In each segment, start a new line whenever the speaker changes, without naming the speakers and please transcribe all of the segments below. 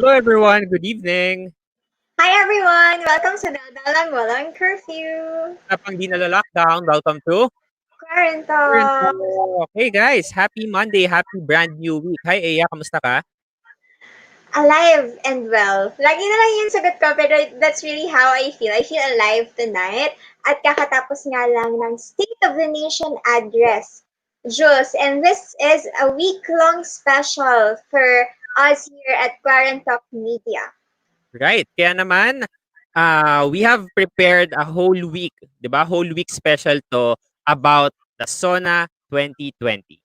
Hello everyone, good evening.
Hi everyone! Welcome to daldalang walang curfew.
Usapang di nalo-lockdown, welcome to
Quarantalk.
Quarantalk. Hey guys, happy Monday, happy brand new week. Hi Eya, kamusta ka?
Alive and well. Lagi na lang yung sagot ko, pero that's really how I feel. I feel alive tonight. At kakatapos nga lang ng State of the Nation address, Jules. And this is a week-long special for us here at Quarantalk Media.
Right, kaya naman, we have prepared a whole week, di ba? Whole week special to about the SONA 2020.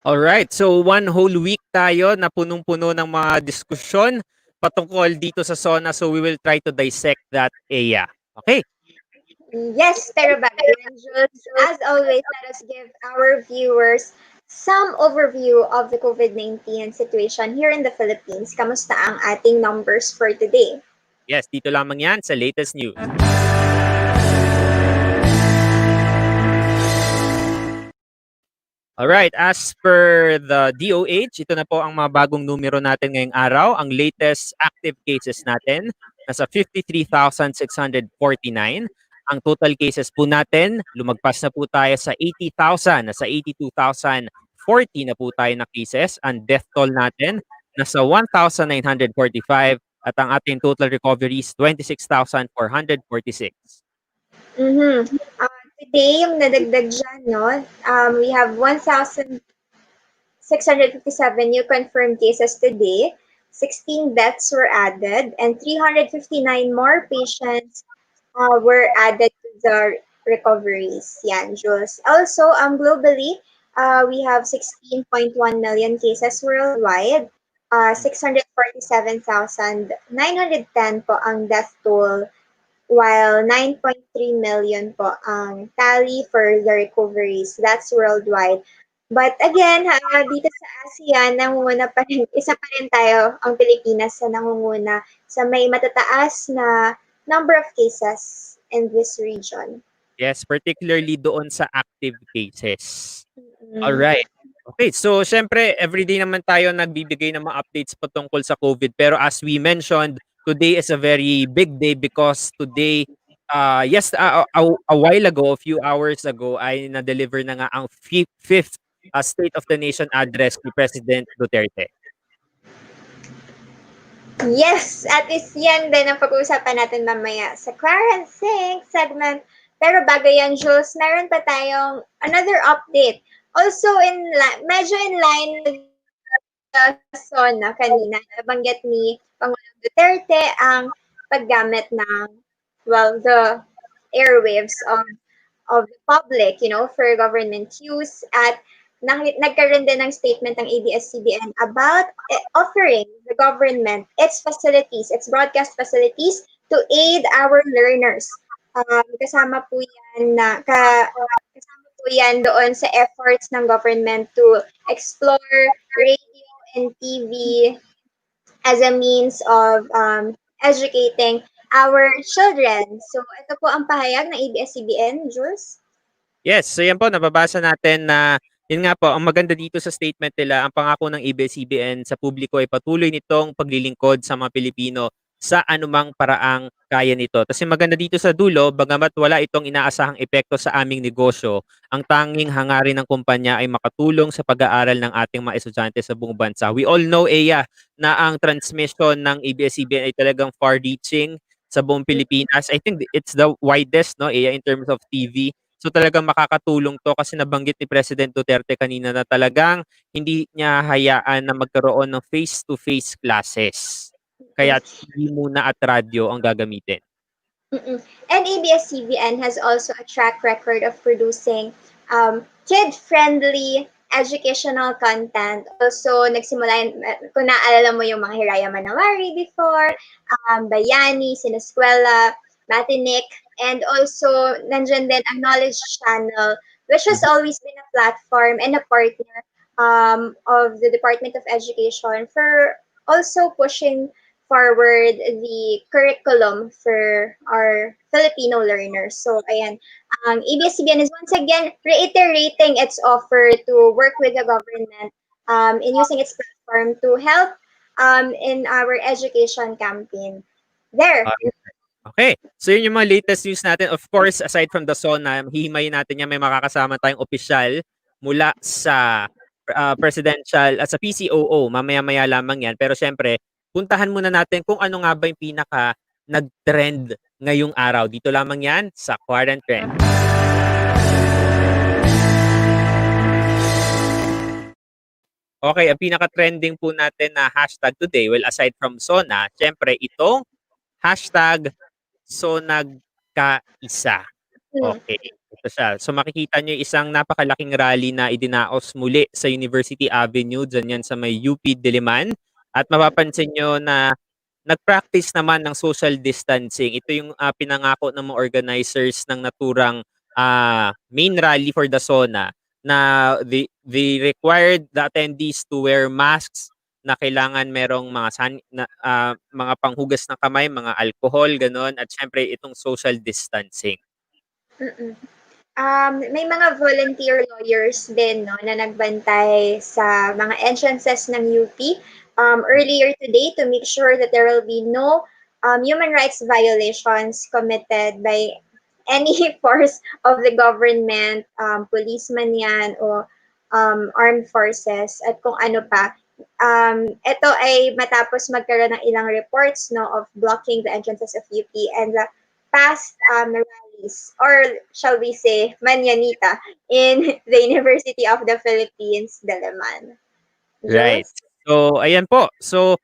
Alright, so one whole week tayo na punong-puno ng mga diskusyon patungkol dito sa SONA, so we will try to dissect that area. Okay?
Yes, pero bago yan, Jules, as always, let us give our viewers some overview of the COVID-19 situation here in the Philippines. Kamusta ang ating numbers for today?
Yes, dito lamang yan sa latest news. Alright, as per the DOH, ito na po ang mga bagong numero natin ngayong araw. Ang latest active cases natin, nasa 53,649. Ang total cases po natin, lumagpas na po tayo sa 80,000, nasa 82,040 na po tayo na cases. Ang death toll natin, nasa 1,945 at ang ating total recoveries, 26,446.
Mm-hmm. Today, yung nadagdag dyan, no? We have 1,657 new confirmed cases today. 16 deaths were added, and 359 more patients were added to the recoveries. Yan, Jules. Also, globally, we have 16.1 million cases worldwide. 647,910 po ang death toll, while 9.3 million po ang tally for the recoveries. That's worldwide. But again, dito sa ASEAN, nangunguna pa rin, isa pa rin tayo, ang Pilipinas, sa nangunguna sa may matataas na number of cases in this region.
Yes, particularly doon sa active cases.
Mm.
Alright. Okay, so syempre, everyday naman tayo nagbibigay ng mga updates patungkol sa COVID. Pero as we mentioned, today is a very big day because today, a while ago, a few hours ago, ay na-deliver na nga ang fifth State of the Nation address ni President Duterte.
Yes, at least yan din ang pag-uusapan natin mamaya sa QuaranTHINK segment. Pero bago yan, Jules, meron pa tayong another update. Also, medyo in line with the SONA kanina, nabanggit ni Pangulong Duterte ang paggamit ng, well, the airwaves of the public, for government use. At nagkaroon din ng statement ng ABS-CBN about offering the government its facilities, its broadcast facilities to aid our learners. Kasama po yan doon sa efforts ng government to explore radio and TV as a means of educating our children. So, ito po ang pahayag ng ABS-CBN, Jules.
Yes, so yan po, nababasa natin na Yun nga po, ang maganda dito sa statement nila, ang pangako ng ABS-CBN sa publiko ay patuloy nitong paglilingkod sa mga Pilipino sa anumang paraang kaya nito. Kasi maganda dito sa dulo, bagamat wala itong inaasahang epekto sa aming negosyo, ang tanging hangarin ng kumpanya ay makatulong sa pag-aaral ng ating mga estudyante sa buong bansa. We all know, Eya, na ang transmission ng ABS-CBN ay talagang far-reaching sa buong Pilipinas. I think it's the widest, no, Eya, in terms of TV. So talagang makakatulong 'to kasi nabanggit ni President Duterte kanina na talagang hindi niya hayaan na magkaroon ng face-to-face classes. Kaya TV muna at radyo ang gagamitin.
Mm-mm. And ABS-CBN has also a track record of producing kid-friendly educational content. Also, nagsimula yun, kung naalala mo yung mga Hiraya Manawari before, Bayani, Sineskwela, Matinik, and also nandyan din ang Knowledge Channel, which has always been a platform and a partner of the Department of Education for also pushing forward the curriculum for our Filipino learners. So, ayan, ang ABS-CBN is once again reiterating its offer to work with the government in using its platform to help in our education campaign. There.
Okay. So yun yung mga latest news natin. Of course, aside from the SONA, hihimayin natin yan, may makakasama tayong opisyal mula sa presidential at sa PCOO. Mamaya-maya lamang yan. Pero syempre, puntahan muna natin kung ano nga ba yung pinaka nag-trend ngayong araw. Dito lamang yan sa QuaranTRENDS. Okay, ang pinaka-trending po natin na hashtag today, well, aside from SONA, syempre itong hashtag SONAGKaisa. Okay, ito siya. So makikita nyo isang napakalaking rally na idinaos muli sa University Avenue, dyan yan sa may UP Diliman. At mapapansin nyo na nag-practice naman ng social distancing. Ito yung pinangako ng mga organizers ng naturang main rally for the SONA na they required the attendees to wear masks na kailangan merong mga panghugas ng kamay, mga alcohol, ganon, at syempre itong social distancing.
Mm-mm. May mga volunteer lawyers din, no, na nagbantay sa mga entrances ng UP earlier today to make sure that there will be no human rights violations committed by any force of the government, policeman yan o armed forces at kung ano pa. Ito ay matapos magkaroon ng ilang reports, no, of blocking the entrances of UP and the past rallies, or shall we say manyanita, in the University of the Philippines, Dalaman.
Right.
Jules?
So, ayan po. So,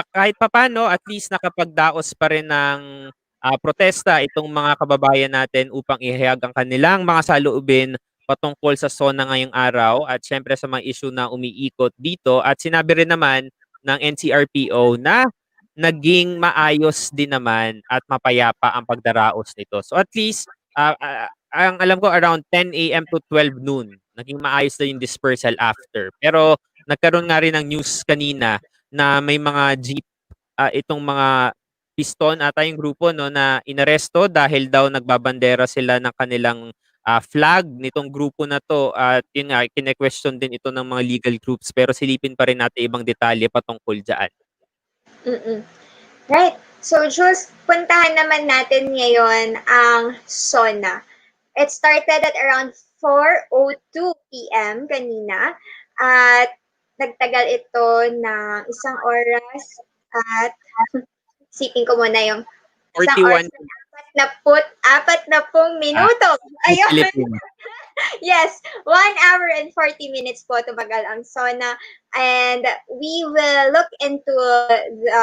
kahit papaano, at least nakapagdaos pa rin ng protesta itong mga kababayan natin upang ihayag ang kanilang mga saloobin patungkol sa SONA ngayong araw at syempre sa mga issue na umiikot dito. At sinabi rin naman ng NCRPO na naging maayos din naman at mapayapa ang pagdaraos nito. So at least, ang alam ko around 10 a.m. to 12 noon, naging maayos na yung dispersal after. Pero nagkaroon nga rin ng news kanina na may mga jeep, itong mga piston ata yung grupo, no, na inaresto dahil daw nagbabandera sila ng kanilang flag nitong grupo na to, at yun nga kine-question din ito ng mga legal groups, pero silipin pa rin natin ibang detalye patungkol diyan.
Mm-mm. Right. So, Jules, puntahan naman natin ngayon ang SONA. It started at around 4:02 p.m. kanina at nagtagal ito ng isang oras at sipin ko muna yung isang oras
41
apat na pong minuto. Ayun.
Philippines.
Yes, 1 hour and 40 minutes po tumagal ang SONA, and we will look into the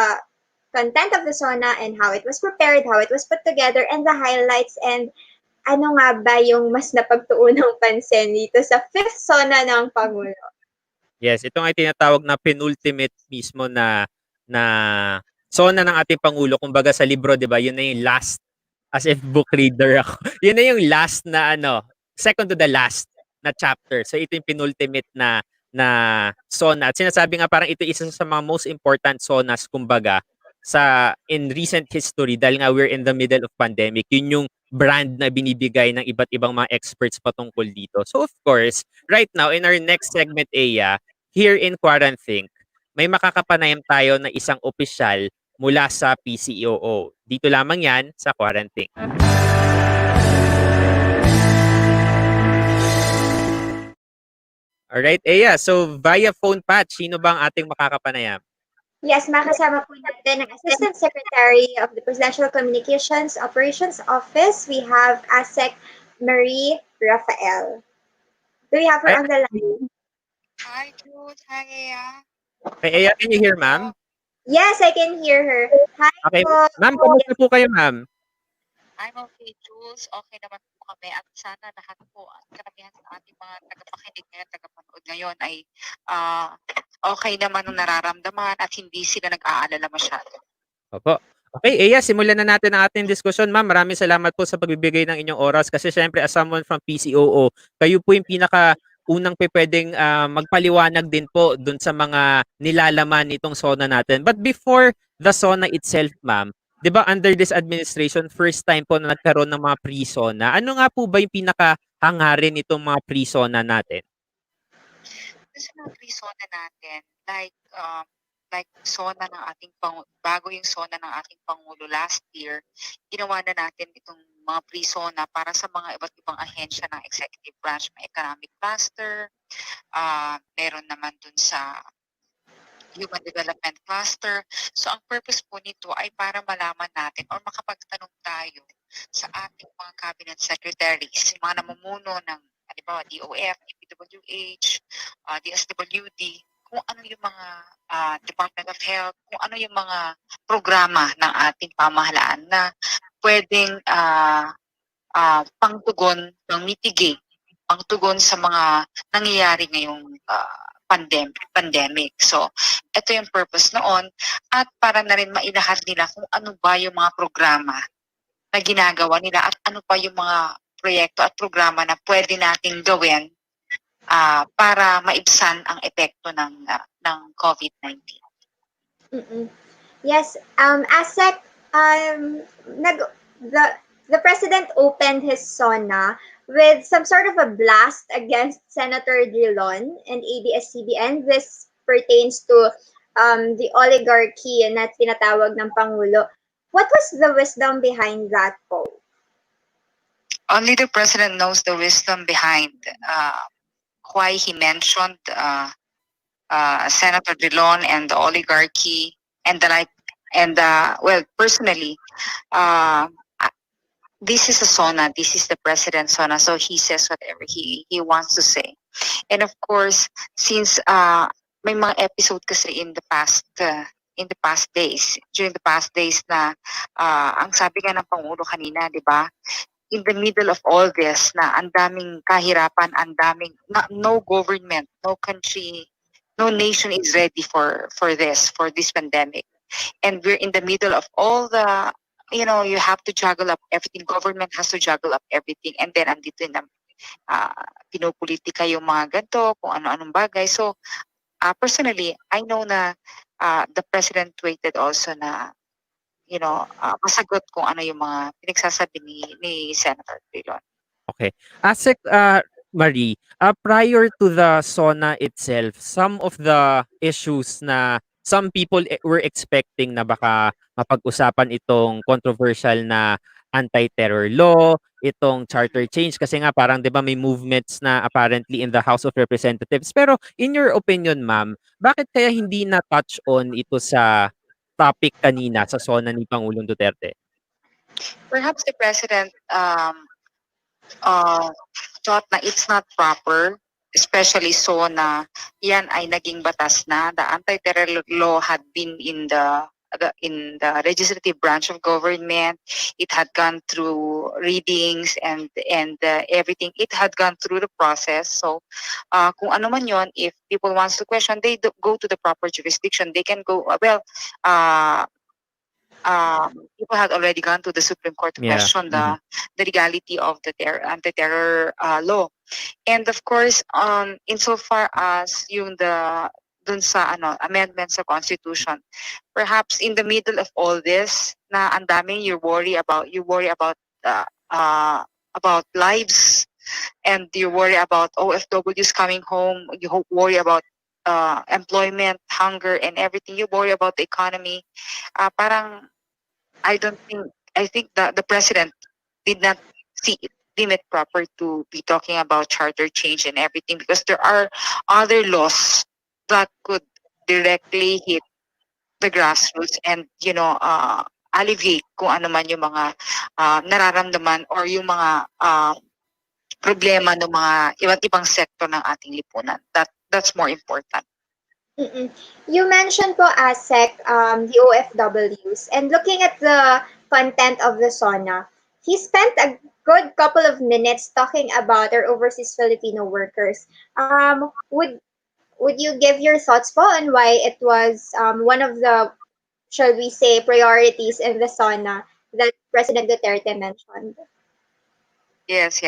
content of the SONA and how it was prepared, how it was put together, and the highlights, and ano nga ba yung mas napagtuunang pansin dito sa fifth SONA ng Pangulo.
Yes, ito nga tinatawag na penultimate mismo na SONA ng ating Pangulo. Kumbaga sa libro, 'di ba? Yun na yung last, as if book reader ako. Yun na yung last na second to the last na chapter. So ito yung penultimate na SONA. At sinasabi nga parang ito isa sa mga most important SONAs kumbaga in recent history dahil nga we're in the middle of pandemic. Yun yung brand na binibigay ng iba't ibang mga experts patungkol dito. So of course, right now in our next segment, Aya, here in QuaranThink, may makakapanayam tayo na isang opisyal mula sa PCOO. Dito lamang yan sa QuaranThink. Alright, Aya. So via phone patch, sino bang ating makakapanayam?
Yes, makasama po natin ang Assistant Secretary of the Presidential Communications Operations Office. We have ASec Marie Rafael. Do we have her
Ay,
on the line?
Hi, Jules. Hi, Ea.
okay, Aya, can you hear, ma'am?
Yes, I can hear her. Hi
Okay,
po.
ma'am, kamusta po kayo, ma'am?
I'm okay, Jules. Okay naman po kami. At sana lahat po, at karamihan sa ating mga tagapakinig ngayon, tagapanood ngayon ay okay naman ang nararamdaman at hindi sila nag-aalala masyado.
Opo. Okay, Aya, simulan na natin ang ating diskusyon, ma'am. Maraming salamat po sa pagbibigay ng inyong oras kasi syempre as someone from PCOO, kayo po yung pinaka unang pwedeng magpaliwanag din po dun sa mga nilalaman nitong SONA natin. But before the SONA itself, ma'am, 'di ba under this administration, first time po na nagkaroon ng mga pre-SONA. Ano nga po ba yung pinaka-hangarin nitong mga pre-SONA natin?
Kasi mga pre-SONA natin, like SONA ng ating bago yung SONA ng ating Pangulo last year, ginawa na natin itong mga pre-SONA para sa mga iba't ibang ahensya ng executive branch. May economic cluster, meron naman dun sa human development cluster. So ang purpose po nito ay para malaman natin or makapagtanong tayo sa ating mga cabinet secretaries, yung mga namumuno ng halimbawa DOF, DPWH, DSWD, kung ano yung mga Department of Health, kung ano yung mga programa ng ating pamahalaan na pwedeng pangtugon, pang-mitigate, pangtugon sa mga nangyayari ngayong pandemic. So, ito yung purpose noon at para na rin mailahad nila kung ano ba yung mga programa na ginagawa nila at ano pa yung mga proyekto at programa na pwede nating gawin para maibsan ang epekto ng COVID-19.
Yes, ASEC, the president opened his SONA with some sort of a blast against Senator Drilon and ABS-CBN. This pertains to the oligarchy na tinatawag ng Pangulo. What was the wisdom behind that poll?
Only the president knows the wisdom behind why he mentioned Senator Drilon and the oligarchy and the like. And well, personally, this is a SONA. This is the president's SONA, so he says whatever he wants to say. And of course, since may mga episode kasi in the past days, during the past days na ang sabi nga ng Pangulo kanina, di ba? In the middle of all this na ang daming kahirapan, ang daming no government, no country, no nation is ready for this pandemic. And we're in the middle of all the, you have to juggle up everything. Government has to juggle up everything. And then andito na pinupolitika yung mga ganito, kung ano-anong bagay. So, personally, I know na the president waited also na masagot kung ano yung mga pinagsasabi ni Senator Drilon.
Okay. ASEC, Marie, prior to the SONA itself, some of the issues na some people were expecting na baka mapag-usapan itong controversial na anti-terror law, itong charter change kasi nga parang 'di ba may movements na apparently in the House of Representatives. Pero in your opinion, ma'am, bakit kaya hindi na touch on ito sa topic kanina sa SONA ni Pangulong Duterte?
Perhaps the president thought na it's not proper, especially so na yan ay naging batas na. The anti-terror law had been in the legislative branch of government. It had gone through readings and everything. It had gone through the process. So kung ano man yon, if people wants to question, they go to the proper jurisdiction. They can go, people had already gone to the Supreme Court to question the legality of the anti-terror law. And of course, insofar as yung the dun sa amendment sa Constitution. Perhaps in the middle of all this, na ang daming you worry about lives, and you worry about OFWs coming home, you worry about employment, hunger, and everything. You worry about the economy. Parang I think that the president did not deem it proper to be talking about charter change and everything, because there are other laws that could directly hit the grassroots and alleviate kung ano man yung mga nararamdaman or yung mga problema ng mga iba't ibang sektor ng ating lipunan. That's more important.
Mm-mm. You mentioned po ASEC, the OFWs, and looking at the content of the SONA, he spent a good couple of minutes talking about our overseas Filipino workers. Would you give your thoughts po on why it was one of the, shall we say, priorities in the SONA that President Duterte mentioned?
Yes.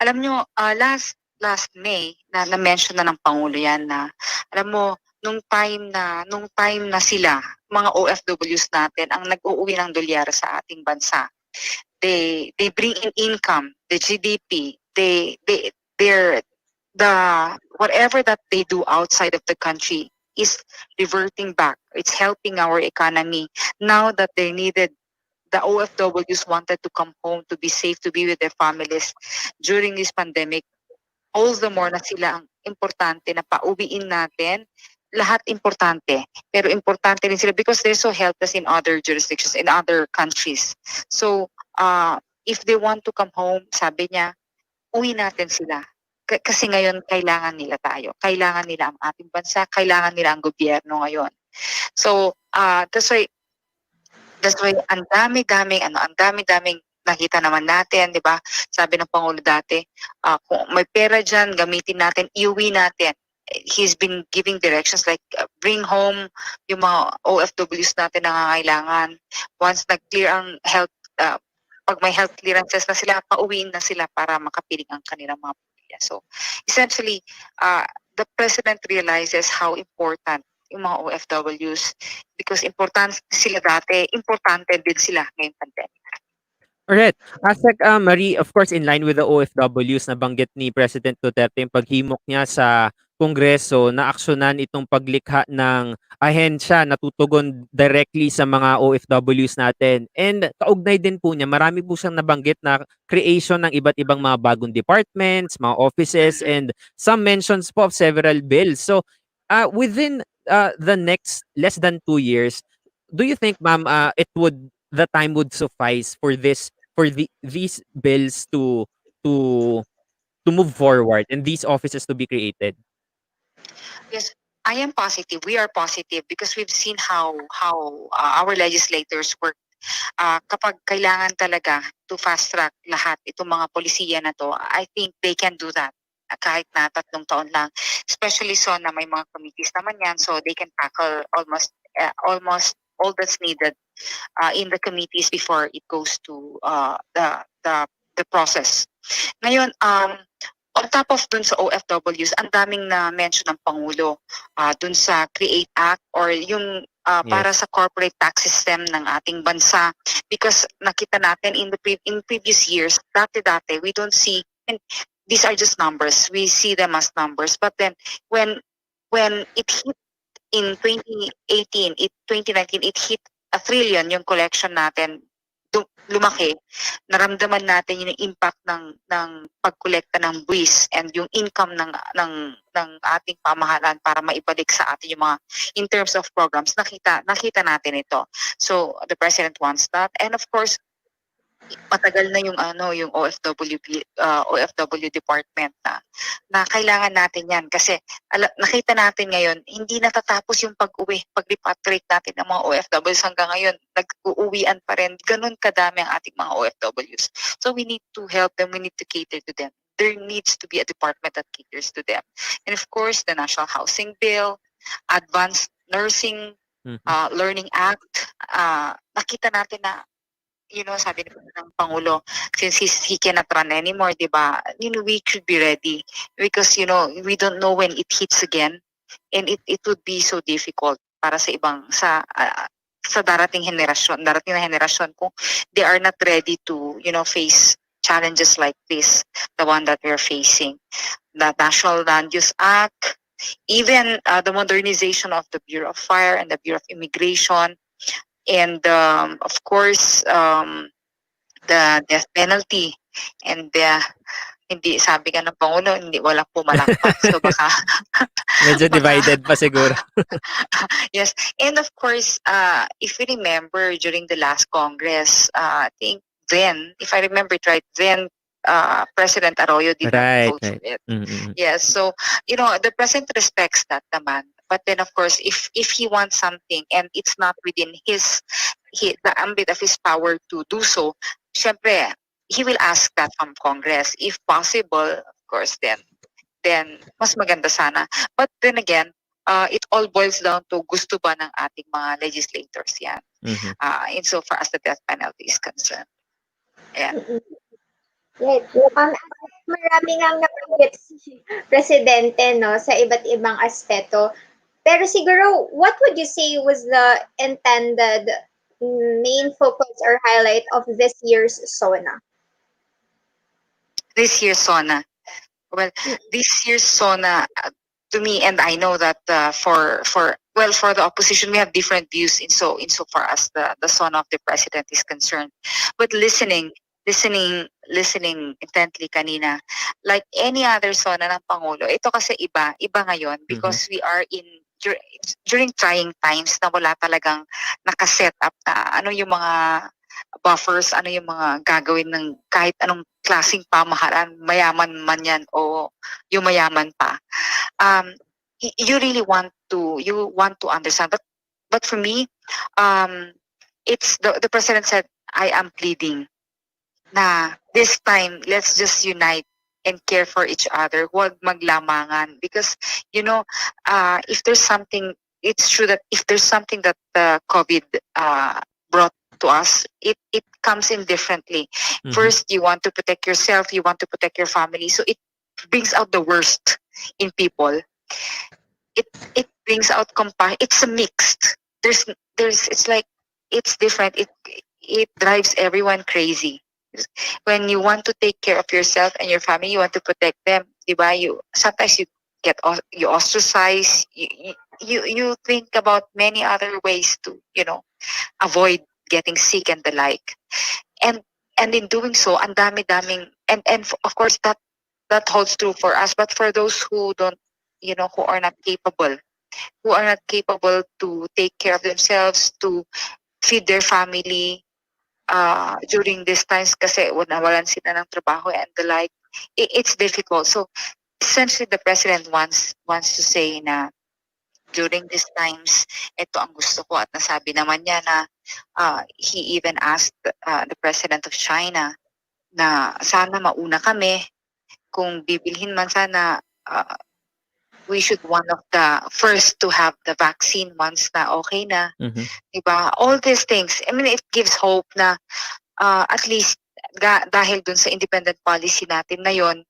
Alam nyo, last May na-mention na ng Pangulo yan na, alam mo, nung time na sila, mga OFWs natin, ang nag-uuwi ng dolyar sa ating bansa, they bring in income, the GDP, they're the whatever that they do outside of the country is reverting back. It's helping our economy. Now that they needed, the OFWs wanted to come home to be safe, to be with their families during this pandemic. All the more na sila ang importante na pauwiin natin. Lahat importante. Pero importante rin sila because they so helped us in other jurisdictions, in other countries. So, if they want to come home, sabi niya, uwi natin sila. Kasi ngayon, kailangan nila tayo. Kailangan nila ang ating bansa. Kailangan nila ang gobyerno ngayon. So, that's why ang dami-daming nakita naman natin, di ba? Sabi ng Pangulo dati, kung may pera dyan, gamitin natin, iuwi natin. He's been giving directions like bring home yung mga OFWs natin na nangangailangan. Once nag-clear ang health, pag may health clearances na sila, pauwiin na sila para makapiling ang kanilang mga pamilya. So, essentially, the President realizes how important yung mga OFWs because importante sila dati, importante din sila ngayong pandemic.
Alright. ASEC, Marie, of course, in line with the OFWs, nabanggit ni President Duterte yung paghimok niya sa Kongreso na aksyonan itong paglikha ng ahensya na tutugon directly sa mga OFWs natin. And kaugnay din po niya, marami po siyang nabanggit na creation ng iba't ibang mga bagong departments, mga offices, and some mentions po of several bills. So, within the next less than 2 years, do you think, ma'am, the time would suffice for these bills to move forward and these offices to be created?
Yes, I am positive. We are positive because we've seen how our legislators work. Kapag kailangan talaga to fast track lahat itong mga polisiya na to, I think they can do that kahit na 3 taon lang. Especially SONA, may mga committees naman yan, so they can tackle almost all that's needed in the committees before it goes to the process. Ngayon, on top of dun sa OFWs, ang daming na mention ng Pangulo dun sa CREATE Act or yung para sa corporate tax system ng ating bansa, because nakita natin in previous years, dati we don't see, and these are just numbers, we see them as numbers, but then when it hit in 2019, it hit 1 trillion yung collection natin, lumaki, naramdaman natin yung impact ng pagkolekta ng buwis and yung income ng ating pamahalaan para maibalik sa atin yung mga in terms of programs, nakita natin ito. So the president wants that, and of course matagal na yung OFW department na kailangan natin yan kasi nakita natin ngayon hindi natatapos yung pag-repatriate natin ng mga OFWs hanggang ngayon, nag-uuwian pa rin, ganun kadami ang ating mga OFWs. So we need to help them, we need to cater to them. There needs to be a department that caters to them. And of course, the National Housing Bill, Advanced Nursing Learning Act, nakita natin na sabi ng Pangulo, since he cannot run anymore, di ba? We should be ready because we don't know when it hits again. and it would be so difficult para sa ibang sa darating na henerasyon kung they are not ready to face challenges like this, the one that we're facing. The National Land Use Act, even the modernization of the Bureau of Fire and the Bureau of Immigration, and of course the death penalty, and hindi, sabi nga ng Pangulo, hindi walang pumalakpak. So baka
Medyo divided pa siguro.
yes. And of course, if you remember during the last Congress, I think then, if I remember it right, then President Arroyo did not
Right,
vote for
right.
it.
Mm-mm.
Yes. So, the President respects that naman. But then, of course, if he wants something and it's not within the ambit of his power to do so, syempre, he will ask that from Congress. If possible, of course, then mas maganda sana. But then again, it all boils down to gusto ba ng ating mga legislators yan,
Mhm.
insofar as the death penalty is concerned. Yeah.
Right. Marami ngang nabanggit si Presidente, no, sa iba't ibang aspeto. Pero siguro, what would you say was the intended main focus or highlight of this year's SONA?
This year's SONA. Well, this year's SONA, to me, and I know that for the opposition, we have different views insofar as the SONA of the president is concerned. But listening intently kanina, like any other SONA ng Pangulo, ito kasi iba ngayon because we are during trying times na wala talagang nakaset up na ano yung mga buffers, ano yung mga gagawin ng kahit anong klaseng pamahalaan, mayaman man yan o yung mayaman pa. You really want to understand, but for me, it's the president said, I am pleading na this time let's just unite and care for each other, huwag maglamangan, because if there's something, it's true that if there's something that COVID brought to us, it comes in differently.
Mhm.
First, you want to protect yourself, you want to protect your family, so it brings out the worst in people. It brings out compassion. It's a mixed. There's it's like it's different. It drives everyone crazy. When you want to take care of yourself and your family, you want to protect them, diba? Sometimes you you ostracize. You think about many other ways to avoid getting sick and the like. And in doing so, ang dami-daming, and of course that holds true for us, but for those who don't, who are not capable, to take care of themselves, to feed their family during these times kasi nawalan sila ng trabaho and the like, it's difficult. So essentially the president wants to say na during these times, ito ang gusto ko, at nasabi naman niya na he even asked the president of China na sana mauna kami, kung bibilhin man sana we should one of the first to have the vaccine once na okay na.
Mhm.
Diba? All these things, I mean, it gives hope na at least dahil dun sa independent policy natin na yon,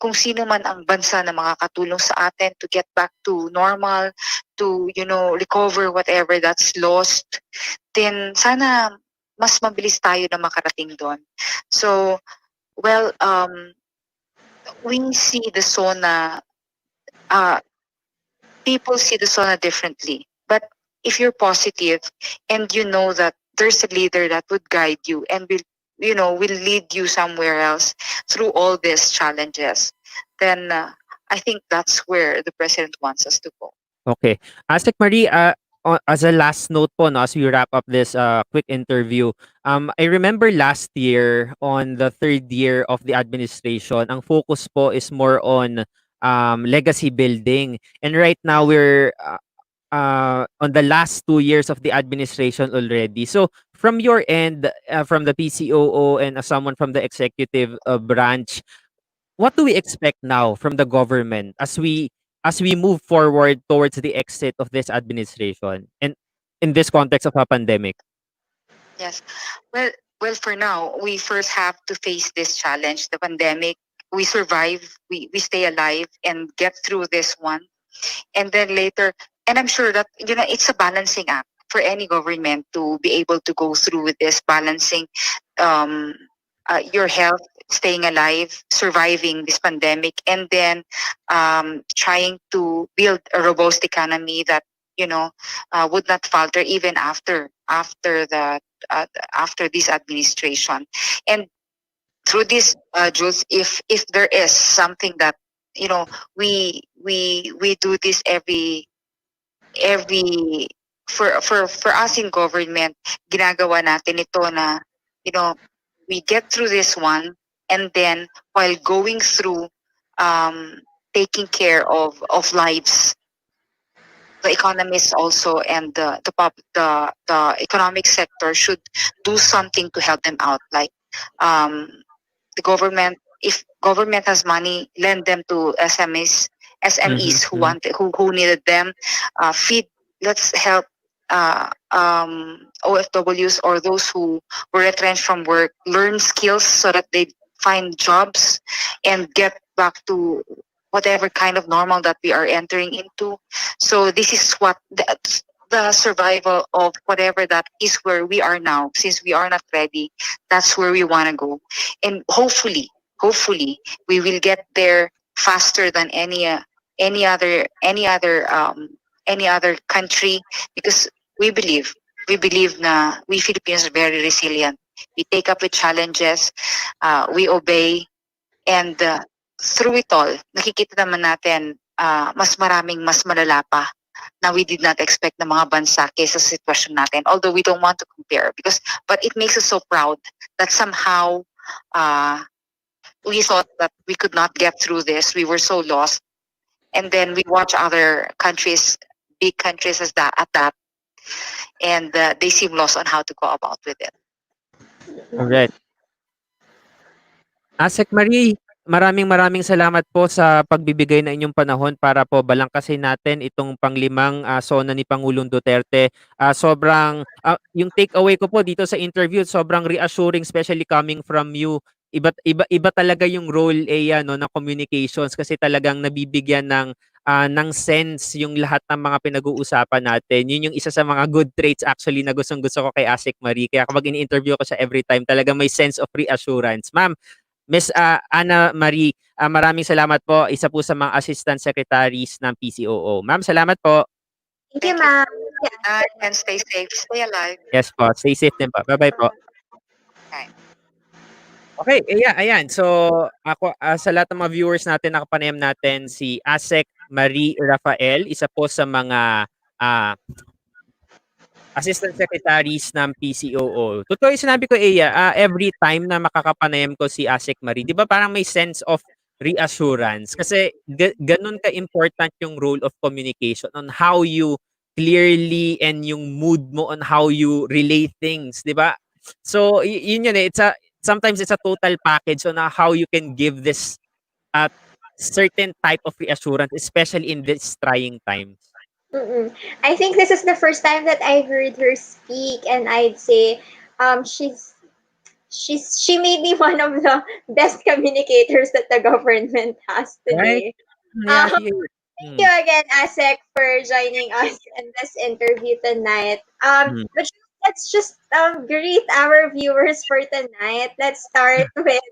kung sino man ang bansa na makakatulong sa atin to get back to normal, to recover whatever that's lost, then sana mas mabilis tayo na makarating doon. So, well, we see the SONA, people see the SONA differently. But if you're positive and you know that there's a leader that would guide you and will lead you somewhere else through all these challenges, then I think that's where the president wants us to go.
Okay. Asek Marie, as a last note po, no, as we wrap up this quick interview, I remember last year on the third year of the administration, ang focus po is more on legacy building. And right now we're on the last 2 years of the administration already. So from your end, from the PCOO and as someone from the executive branch, what do we expect now from the government as we move forward towards the exit of this administration and in this context of a pandemic?
Yes. Well, for now, we first have to face this challenge, the pandemic. We survive, we stay alive and get through this one. And then later, and I'm sure that, it's a balancing act for any government to be able to go through with this, balancing um, your health, staying alive, surviving this pandemic, and then trying to build a robust economy that, would not falter even after this administration. And through this, Jules, if there is something that, we do this every for us in government, ginagawa natin ito na, we get through this one, and then while going through taking care of lives, the economists also, and the economic sector should do something to help them out, like the government, if government has money, lend them to SMEs who needed them. Feed, let's help OFWs or those who were retrenched from work learn skills so that they find jobs and get back to whatever kind of normal that we are entering into. So this is what the survival of whatever that is where we are now. Since we are not ready, that's where we want to go, and hopefully we will get there faster than any other country, because we believe na we Filipinos are very resilient. We take up with challenges, we obey, and through it all, nakikita naman natin mas malala pa na we did not expect na mga bansa kaysa sa sitwasyon natin. Although we don't want to compare, but it makes us so proud that somehow we thought that we could not get through this. We were so lost, and then we watch other countries, big countries at that, and they seem lost on how to go about with it.
Alright. ASec Marie, maraming salamat po sa pagbibigay ng inyong panahon para po balangkasin natin itong panglimang SONA ni Pangulong Duterte. Sobrang yung take away ko po dito sa interview, sobrang reassuring, especially coming from you. Iba talaga yung role no ng communications, kasi talagang nabibigyan ng sense yung lahat ng mga pinag-uusapan natin. Yun yung isa sa mga good traits actually na gustong-gusto ko kay ASec Marie. Kaya kapag ini-interview ko siya every time, talagang may sense of reassurance. Ma'am, Miss Ana Marie, maraming salamat po. Isa po sa mga assistant secretaries ng PCOO. Ma'am, salamat po.
Thank you, ma'am.
And stay safe, stay alive.
Yes po, stay safe din po. Bye-bye po.
Bye.
Okay, ayan. So, ako sa lahat ng mga viewers natin, nakapanayam natin si ASec Marie Rafael, isa po sa mga assistant secretaries ng PCOO. Totoo yung sinabi ko, every time na makakapanayam ko si ASec Marie, di ba parang may sense of reassurance? Kasi ganun ka-important yung role of communication on how you clearly, and yung mood mo on how you relay things, di ba? So, yun sometimes it's a total package on how you can give this certain type of reassurance, especially in these trying times.
I think this is the first time that I heard her speak, and I'd say she may be one of the best communicators that the government has today.
Yeah,
Thank you again, ASEC, for joining us in this interview tonight. But let's just greet our viewers for tonight. Let's start with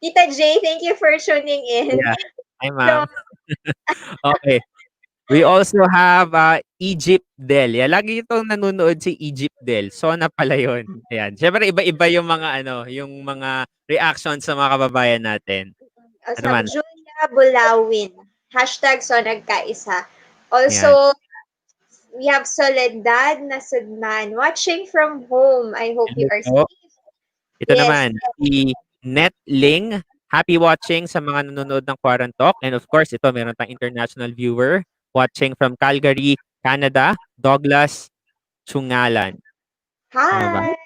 Tita J. Thank you for tuning in.
Yeah. Hi, ma'am. Okay. We also have Egypt Del. Yeah, lagi itong nanonood si Egypt Del. SONA pala yun. Ayan. Siyempre, iba-iba yung mga yung mga reactions sa mga kababayan natin.
Sa Julia Bulawin. #SONAGKaisa. Also, we have Soledad Nasudman watching from home. I hope you are safe.
Ito naman, si Netling. Happy watching sa mga nanonood ng QuaranTalk. And of course, ito, meron tayong international viewer watching from Calgary, Canada, Douglas Chungalan.
Hi!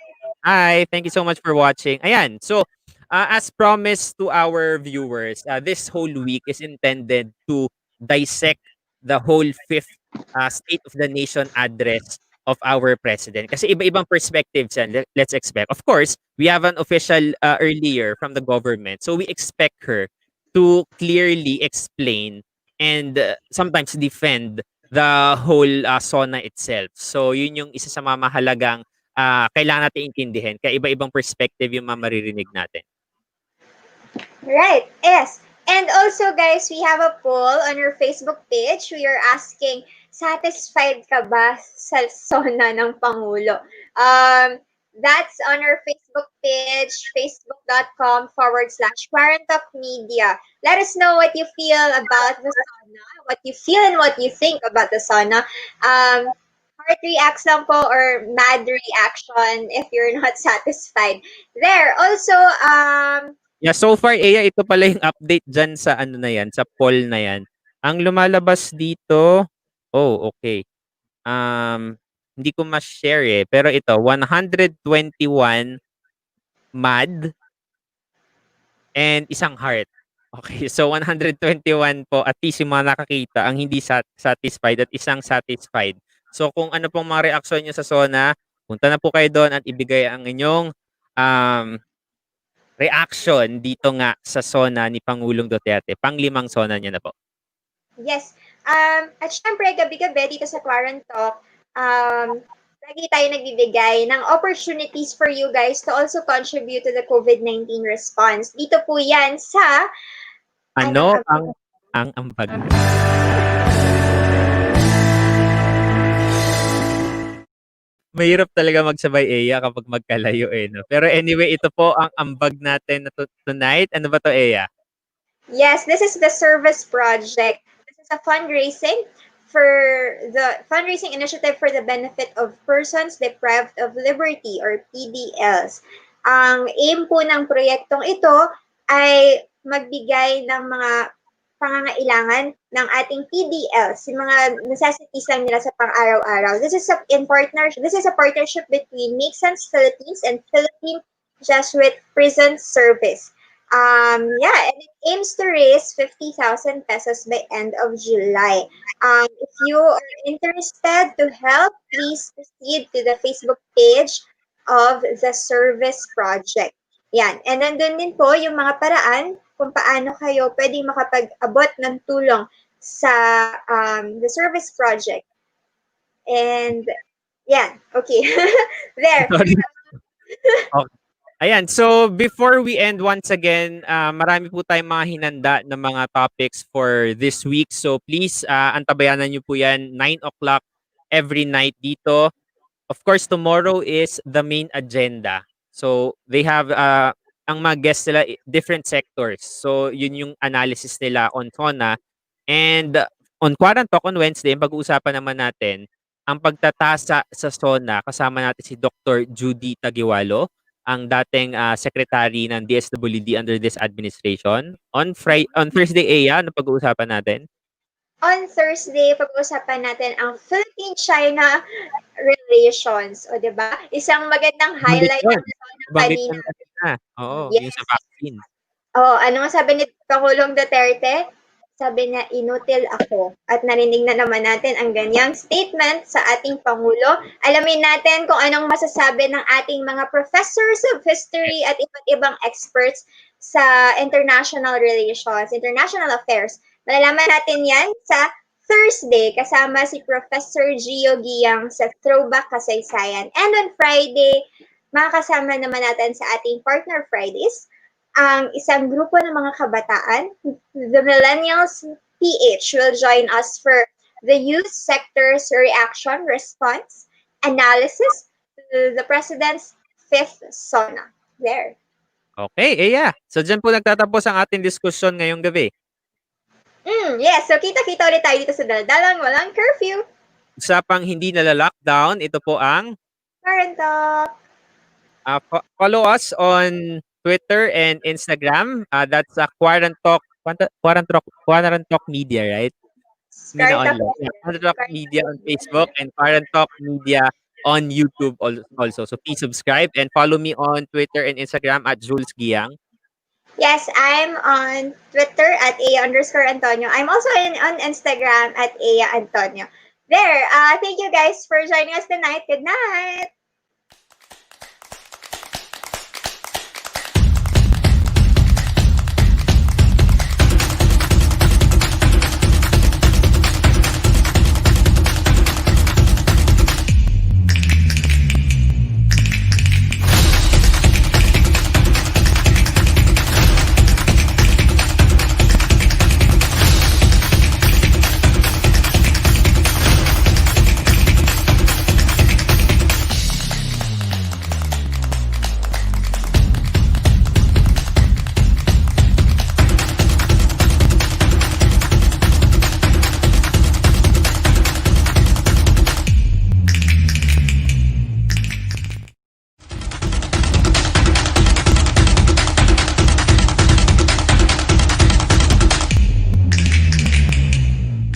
Hi! Thank you so much for watching. Ayan, so as promised to our viewers, this whole week is intended to dissect the whole fifth State of the Nation address of our president. Kasi iba-ibang perspectives yan, let's expect. Of course, we have an official earlier from the government. So we expect her to clearly explain and sometimes defend the whole SONA itself. So yun yung isa sa mga mahalagang kailangan natin intindihin. Kaya iba-ibang perspective yung maririnig natin.
Right, yes. And also guys, we have a poll on your Facebook page. We are asking, satisfied ka ba sa SONA ng Pangulo? That's on our Facebook page, facebook.com/QuaranTalk Media. Let us know what you feel about the SONA, what you feel and what you think about the SONA. Heart reacts lang po or mad reaction if you're not satisfied. There, also,
Yeah, so far, Eya, ito pala yung update dyan sa ano na yan, sa poll na yan. Ang lumalabas dito, oh, okay. Hindi ko ma-share eh, pero ito, 121 mad and isang heart. Okay, so 121 po, at least yung mga nakakita, ang hindi satisfied at isang satisfied. So kung ano pong mga reaksyon nyo sa SONA, punta na po kayo doon at ibigay ang inyong reaction dito nga sa SONA ni Pangulong Duterte. Panglimang SONA niya na po.
yes. At syempre, gabi-gabi dito sa QuaranTalk, lagi tayo nagbibigay ng opportunities for you guys to also contribute to the COVID-19 response. Dito po yan sa
Ano ang ambag? Mahirap talaga magsabay, Eya, kapag magkalayo eh, no? Pero anyway, ito po ang ambag natin na tonight. Ano ba to, Eya?
Yes, this is the service project. This is a fundraising initiative for the benefit of persons deprived of liberty or PDLs. Ang aim po ng proyektong ito ay magbigay ng mga pangangailangan ng ating PDLs, yung mga necessities lang nila sa pang-araw-araw. This is a partnership between Make Sense Philippines and Philippine Jesuit Prison Service. And it aims to raise 50,000 pesos by end of July. If you are interested to help, please proceed to the Facebook page of the service project. Yan. And nandun din po yung mga paraan kung paano kayo pwedeng makapag-abot ng tulong sa the service project. And, yan. Okay. There.
Sorry. Okay. Ayan, so before we end once again, marami po tayong mga hinanda na mga topics for this week. So please, antabayanan nyo po yan, 9 o'clock every night dito. Of course, tomorrow is the main agenda. So they have, ang mga guests nila, different sectors. So yun yung analysis nila on SONA. And on QuaranTalk on Wednesday, pag-uusapan naman natin ang pagtatasa sa SONA. Kasama natin si Dr. Judy Tagiwalo, ang dating secretary ng DSWD under this administration. On Thursday, Eya, ano pag-uusapan natin?
On Thursday, pag-uusapan natin ang Philippine-China relations. O, diba? Isang magandang highlight ng kanina.
Oo,
yes.
Yung sa vaccine.
Oh, ano nga sabi ni Pangulong Duterte? Sabi niya, inutil ako. At narinig na naman natin ang ganyang statement sa ating Pangulo. Alamin natin kung anong masasabi ng ating mga professors of history at iba't ibang experts sa international relations, international affairs. Malalaman natin yan sa Thursday kasama si Professor Guiang sa Throwback Kasaysayan. And on Friday, makakasama naman natin sa ating Partner Fridays ang isang grupo ng mga kabataan, the Millennials PH, will join us for the youth sector's reaction, response, analysis to the President's 5th SONA. There.
Okay, Eya. So dyan po nagtatapos ang ating diskusyon ngayong gabi.
Yes, so kita-kita ulit tayo dito sa daldalang walang curfew.
Usapang hindi nala-lockdown, ito po ang
QuaranTalk.
Follow us on Twitter and Instagram. That's QuaranTalk Media, right? QuaranTalk Media on Facebook and QuaranTalk Media on YouTube also. So please subscribe and follow me on Twitter and Instagram at Jules Guiang.
Yes, I'm on Twitter at @A_Antonio. I'm also on Instagram at @A_Antonio. There. Thank you guys for joining us tonight. Good night.